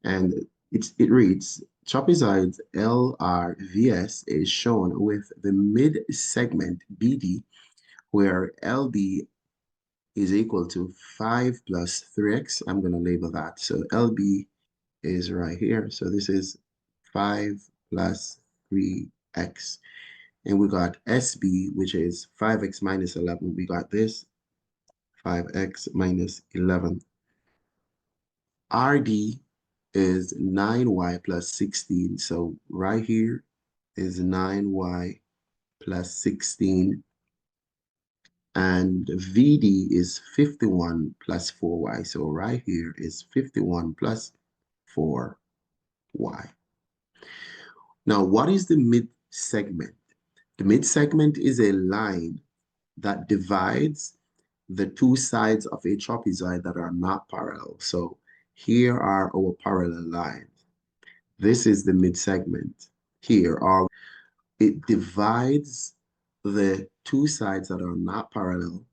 And it reads, trapezoid LRVS is shown with the mid-segment BD, where LB is equal to 5 plus 3x. I'm going to label that. So LB is right here. So this is 5 plus 3x. And we got SB, which is 5x minus 11. We got this, 5x minus 11. RD is 9y plus 16. So right here is 9y plus 16. And VD is 51 plus 4y. So right here is 51 plus 4y. Now, what is the mid-segment? The mid-segment is a line that divides the two sides of a trapezoid that are not parallel. So here are our parallel lines. This is the mid-segment. Here are, it divides the two sides that are not parallel.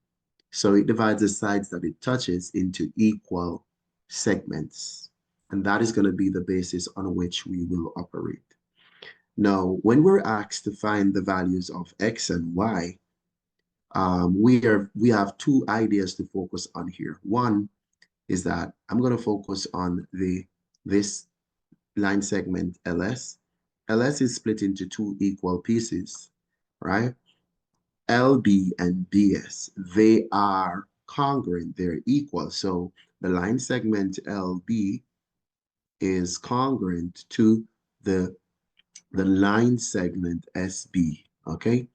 So it divides the sides that it touches into equal segments. And that is going to be the basis on which we will operate. Now, when we're asked to find the values of x and y, we have two ideas to focus on here. One is that I'm going to focus on this line segment LS. LS is split into two equal pieces, right? LB and BS, they are congruent, they're equal. So the line segment LB is congruent to the line segment SB, okay?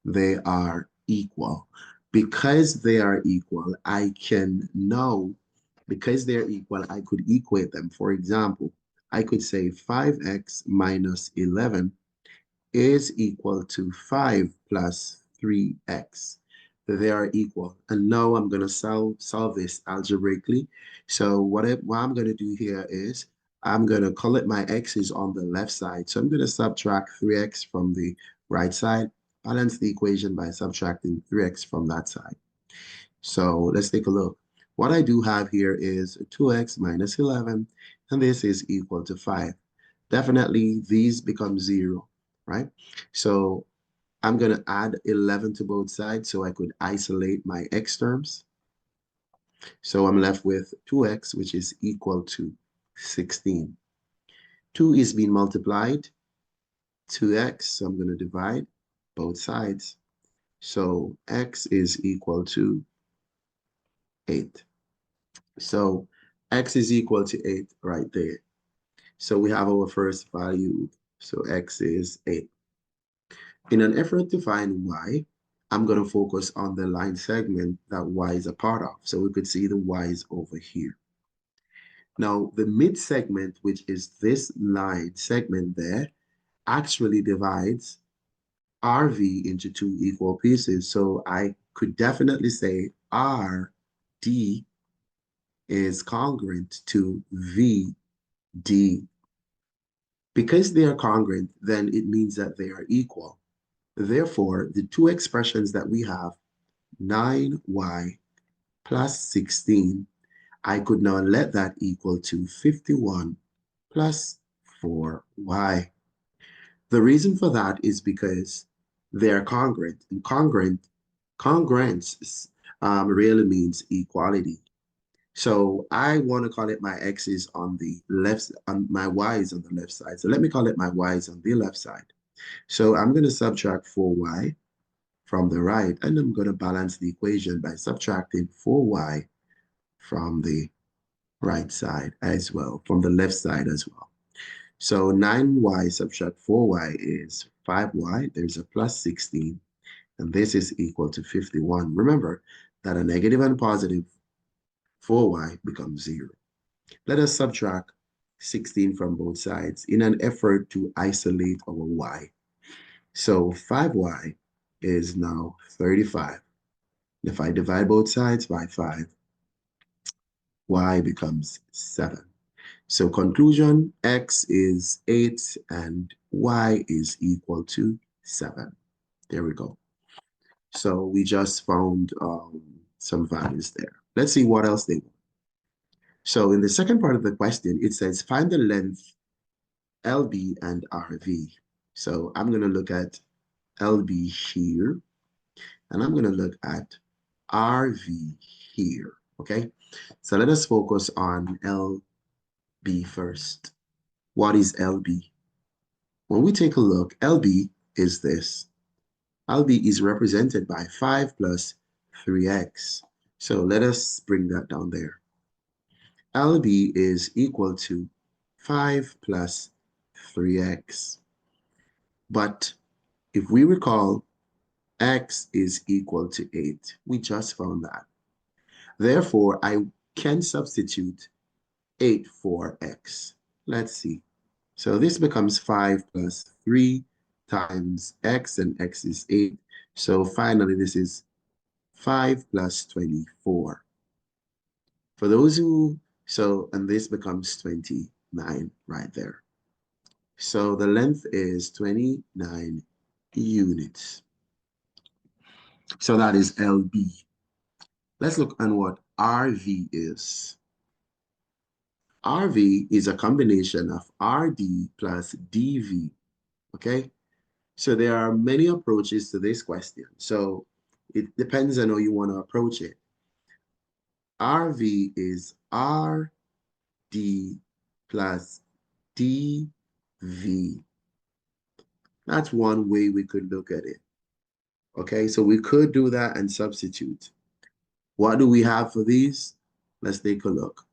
They are equal. Because they are equal, I can know, because they're equal, I could equate them. For example, I could say 5x minus 11 is equal to 5 plus 3x. They are equal. And now I'm going to solve this algebraically. So what I'm going to do here is I'm going to collect my x's on the left side. So I'm going to subtract 3x from the right side, balance the equation by subtracting 3x from that side. So let's take a look. What I do have here is 2x minus 11, and this is equal to 5. Definitely, these become 0, right? So I'm going to add 11 to both sides so I could isolate my x terms. So I'm left with 2x, which is equal to 16. 2 is being multiplied, 2x, so I'm going to divide both sides. So x is equal to 8. So x is equal to 8 right there. So we have our first value. So x is 8. In an effort to find y, I'm going to focus on the line segment that y is a part of. So we could see the y's over here. Now, the mid segment, which is this line segment there, actually divides RV into two equal pieces. So I could definitely say RD is congruent to VD. Because they are congruent, then it means that they are equal. Therefore, the two expressions that we have, 9y plus 16, I could now let that equal to 51 plus 4y. The reason for that is because they're congruent. And congruence really means equality. So I want to call it my x's on the left, on my y's on the left side. So let me call it my y's on the left side. So I'm going to subtract 4y from the right, and I'm going to balance the equation by subtracting 4y from the right side as well, from the left side as well. So 9y subtract 4y is 5y. There's a plus 16, and this is equal to 51. Remember that a negative and positive 4y becomes 0. Let us subtract 16 from both sides in an effort to isolate our y. So 5y is now 35. If I divide both sides by 5, y becomes 7. So conclusion, x is 8 and y is equal to 7. There we go. So we just found some values there. Let's see what else they want. So in the second part of the question, it says find the length LB and RV. So I'm going to look at LB here, and I'm going to look at RV here, okay? So let us focus on LB first. What is LB? When we take a look, LB is this. LB is represented by 5 plus 3x. So let us bring that down there. LB is equal to 5 plus 3x. But if we recall, x is equal to 8. We just found that. Therefore, I can substitute 8 for x. Let's see. So this becomes 5 plus 3 times x, and x is 8. So finally, this is 5 plus 24. For those who, and this becomes 29 right there. So the length is 29 units. So that is LB. Let's look at what RV is. RV is a combination of RD plus DV, okay? So there are many approaches to this question. So it depends on how you want to approach it. RV is RD plus DV. That's one way we could look at it. Okay, so we could do that and substitute. What do we have for these? Let's take a look.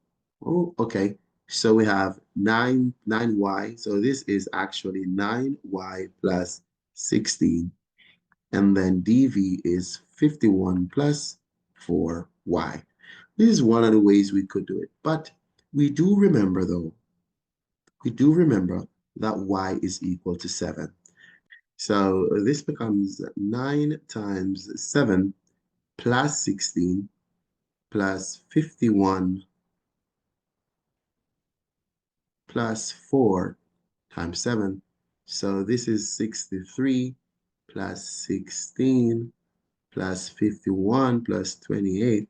Oh, okay. So we have 9y. So this is actually 9y plus 16. And then dv is 51 plus 4y. This is one of the ways we could do it. But we do remember, though, that y is equal to 7. So this becomes 9 times 7 plus 16 plus 51 plus 4 times 7. So this is 63 plus 16 plus 51 plus 28.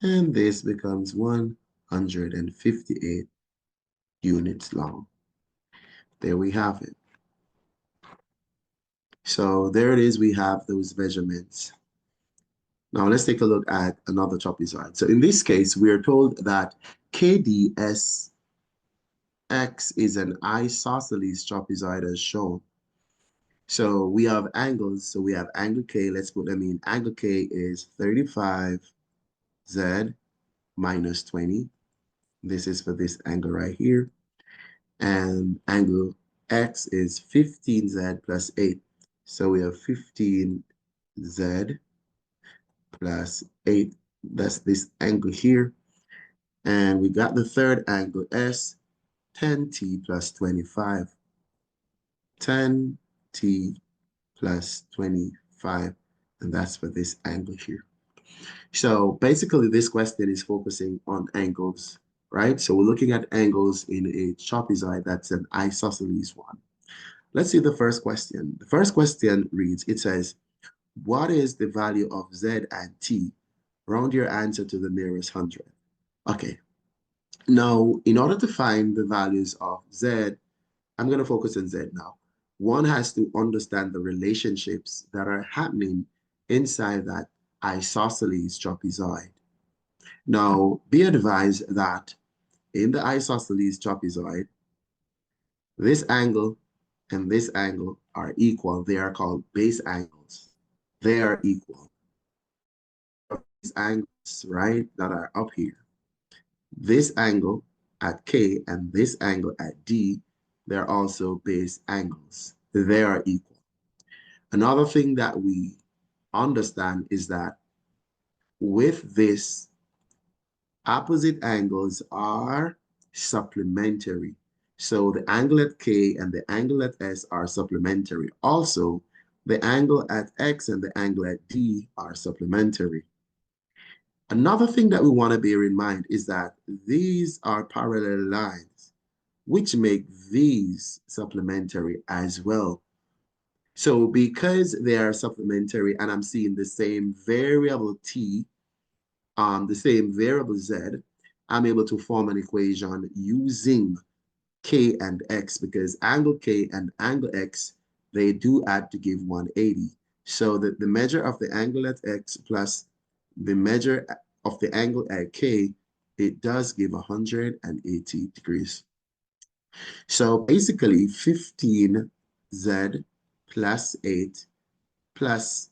And this becomes 158 units long. There we have it. So there it is. We have those measurements. Now let's take a look at another trapezoid. So in this case, we are told that KDSX is an isosceles trapezoid as shown. So we have angles. So we have angle K. Let's put them in. Angle K is 35Z minus 20. This is for this angle right here. And angle X is 15Z plus 8. So we have 15Z plus 8. That's this angle here. And we got the third angle S, 10T plus 25. 10T plus 25. And that's for this angle here. So basically, this question is focusing on angles, right? So we're looking at angles in a trapezoid that's an isosceles one. Let's see the first question. The first question reads, it says, what is the value of Z and T? Round your answer to the nearest hundred. Okay. Now, in order to find the values of Z, I'm going to focus on Z now. One has to understand the relationships that are happening inside that isosceles trapezoid. Now, be advised that in the isosceles trapezoid, this angle and this angle are equal. They are called base angles. They are equal. These angles, right, that are up here. This angle at K and this angle at D, they're also base angles. They are equal. Another thing that we understand is that with this, opposite angles are supplementary. So the angle at K and the angle at S are supplementary. Also, the angle at X and the angle at D are supplementary. Another thing that we want to bear in mind is that these are parallel lines, which make these supplementary as well. So because they are supplementary and I'm seeing the same variable T, the same variable Z, I'm able to form an equation using K and X, because angle K and angle X, they do add to give 180. So that the measure of the angle at X plus the measure of the angle at K, it does give 180 degrees. So basically 15Z plus 8 plus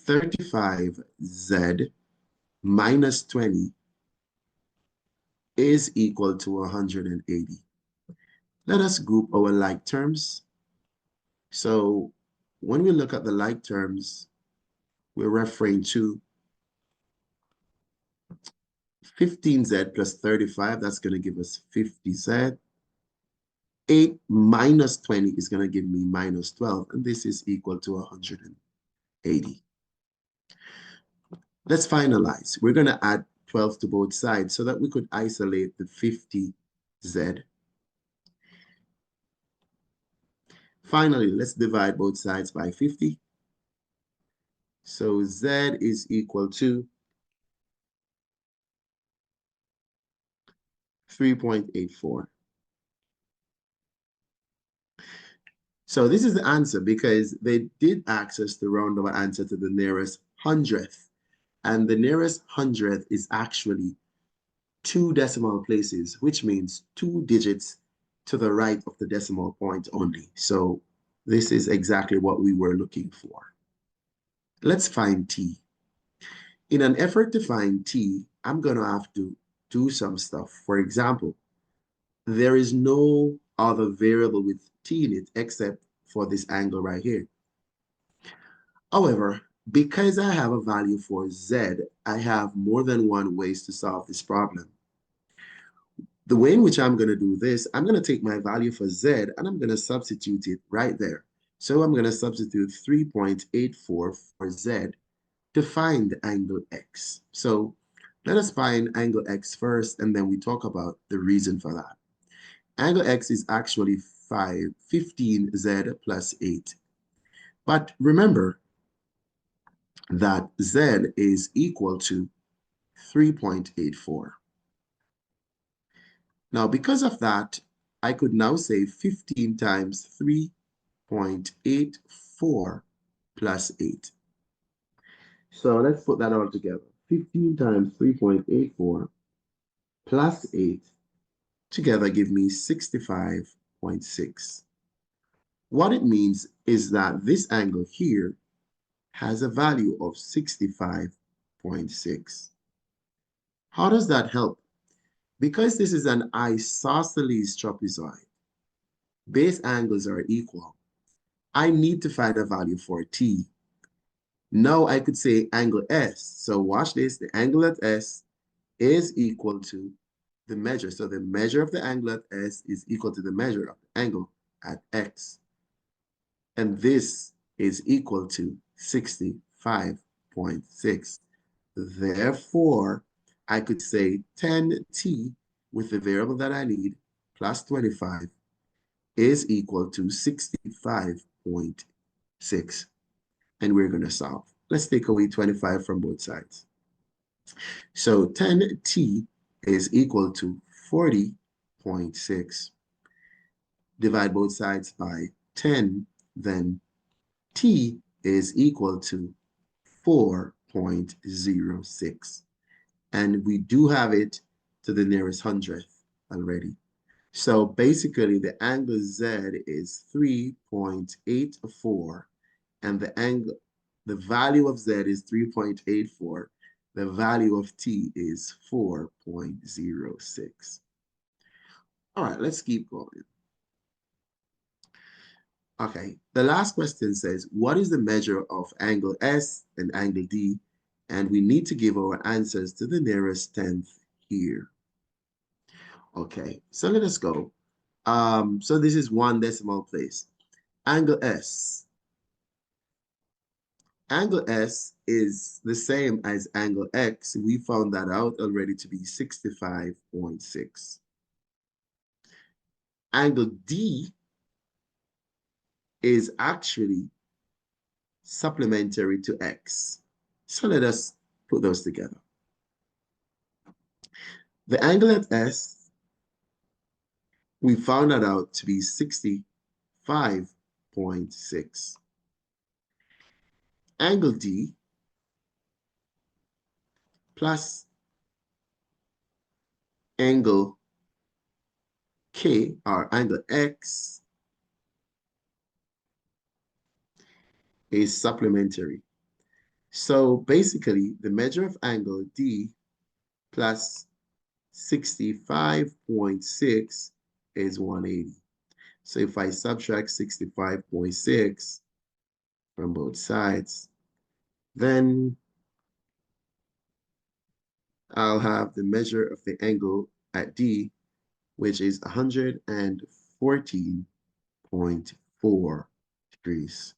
35Z minus 20 is equal to 180. Let us group our like terms. So when we look at the like terms, we're referring to 15Z plus 35, that's going to give us 50Z. 8 minus 20 is going to give me minus 12, and this is equal to 180. Let's finalize. We're going to add 12 to both sides so that we could isolate the 50Z. Finally, let's divide both sides by 50. So Z is equal to 3.84. So this is the answer because they did ask us to round our answer to the nearest hundredth. And the nearest hundredth is actually 2 decimal places, which means 2 digits to the right of the decimal point only. So this is exactly what we were looking for. Let's find T. In an effort to find T, I'm going to have to do some stuff. For example, there is no other variable with T in it except for this angle right here. However, because I have a value for Z, I have more than one ways to solve this problem. The way in which I'm going to do this, I'm going to take my value for Z and I'm going to substitute it right there. So I'm going to substitute 3.84 for Z to find the angle X. So let us find angle X first, and then we talk about the reason for that. Angle X is actually 15Z plus 8. But remember that Z is equal to 3.84. Now, because of that, I could now say 15 times 3.84 plus 8. So let's put that all together. 15 times 3.84 plus 8 together give me 65.6. What it means is that this angle here has a value of 65.6. How does that help? Because this is an isosceles trapezoid, base angles are equal. I need to find a value for T. Now I could say angle S. So watch this, the angle at S is equal to the measure. So the measure of the angle at S is equal to the measure of the angle at X. And this is equal to 65.6. Therefore, I could say 10T with the variable that I need plus 25 is equal to 65.6. And we're going to solve. Let's take away 25 from both sides. So 10T is equal to 40.6. Divide both sides by 10, then T is equal to 4.06. And we do have it to the nearest hundredth already. So basically the angle Z is 3.84, and the value of Z is 3.84. The value of T is 4.06. All right, let's keep going. Okay, the last question says, what is the measure of angle S and angle D? And we need to give our answers to the nearest tenth here. Okay, so let us go. So this is 1 decimal place. Angle S. Angle S is the same as angle X. We found that out already to be 65.6. Angle D is actually supplementary to X. So let us put those together. The angle at S, we found that out to be 65.6. Angle D plus angle K, or angle X, is supplementary. So basically, the measure of angle D plus 65.6 is 180. So if I subtract 65.6 from both sides, then I'll have the measure of the angle at D, which is 114.4 degrees.